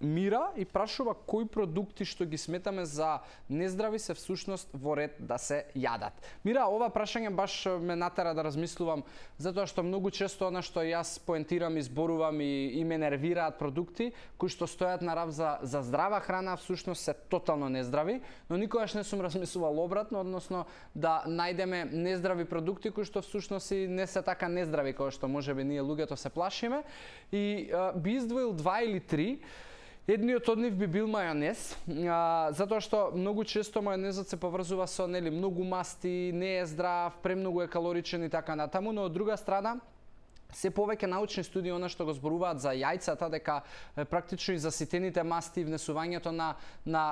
Мира и прашува кои продукти што ги сметаме за нездрави се всушност во ред да се јадат. Мира, ова прашање баш ме натера да размислувам, затоа што многу често она што јас поентирам и зборувам и ме нервираат продукти кои што стојат на рав за здрава храна, всушност се тотално нездрави, но никогаш не сум размислувал обратно, односно да најдеме нездрави продукти кои што всушност и не се така нездрави како што можеби ние луѓето се плашиме. И би издвоил 2 или 3. Едниот од нив би бил мајонез, затоа што многу често мајонезот се поврзува со многу масти, не е здрав, премногу е калоричен и така натаму, но од друга страна се повеќе научни студии она што го зборуваат за јајцата, дека практично и заситените масти и внесувањето на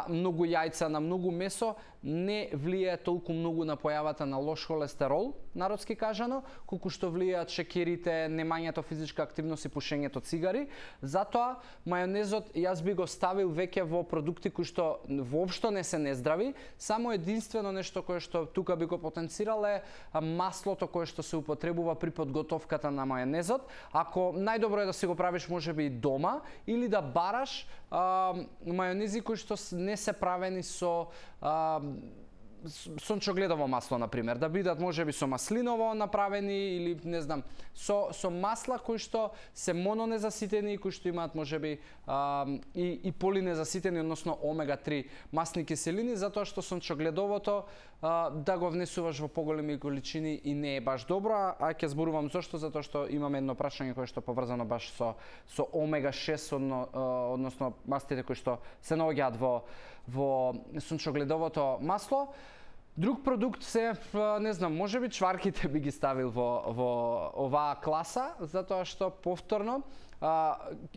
многу јајца, на многу месо не влијае толку многу на појавата на лош холестерол, народски кажано, колку што влијаат шеќерите, немањето физичка активност и пушењето цигари. Затоа мајонезот јас би го ставил веќе во продукти кои што воопшто не се нездрави, само единствено нешто кое што тука би го потенцирал е маслото кое што се употребува при подготовката на мајонезот. Ако најдобро е да си го правиш можеби и дома или да бараш мајонези кои што не се правени со сончогледово масло, например, да бидат можеби со маслиново направени или не знам, со масла кои што се мононезаситени и кои што имаат можеби и полинезаситени, односно омега-3 масни киселини, затоа што сончогледовото да го внесуваш во поголеми количини и не е баш добро, а ќе зборувам зошто, затоа што имаме едно прашање кое што поврзано баш со омега-6, односно мастите кои што се наоѓаат во сончогледовото масло. Друг продукт се, не знам, можеби чварките би ги ставил во оваа класа, затоа што повторно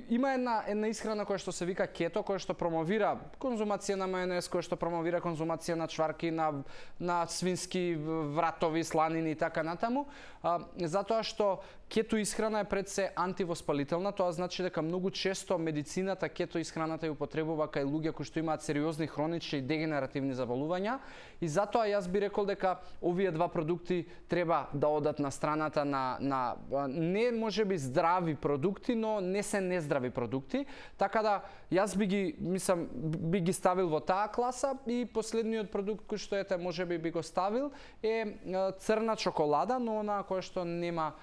има една исхрана која што се вика кето, која што промовира конзумација на мајонез, која што промовира конзумација на чварки, на свински вратови, сланини и така натаму, затоа што кето исхрана е пред се антивоспалителна, тоа значи дека многу често медицината кето исхраната ја употребува кај луѓе кои што имаат сериозни хронични и дегенеративни заболувања, и затоа јас би рекол дека овие два продукти треба да одат на страната на не можеби здрави продукти, но не се нездрави продукти, така да јас би ги ставил во таа класа. И последниот продукт кој што можеби би го ставил е црна чоколада, но она која што нема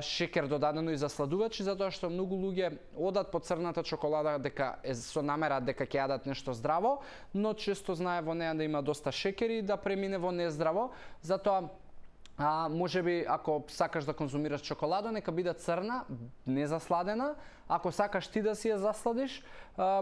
шекер додадено и засладувачи, затоа што многу луѓе одат по црната чоколада дека со намера дека ќе јадат нешто здраво, но често знае во неа да има доста шекери да премине во нездраво, затоа можеби ако сакаш да конзумираш чоколада, нека биде црна, незасладена. Ако сакаш ти да си ја засладиш,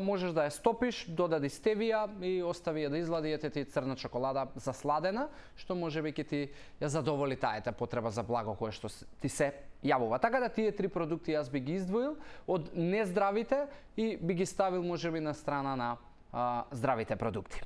можеш да ја стопиш, додади стевија и остави ја да излади, ете ти црна чоколада засладена, што можеби ќе ти ја задоволи тајата потреба за благо кое што ти се јавува. Така да тие 3 продукти јас би ги издвоил од нездравите и би ги ставил можеби на страна на здравите продукти.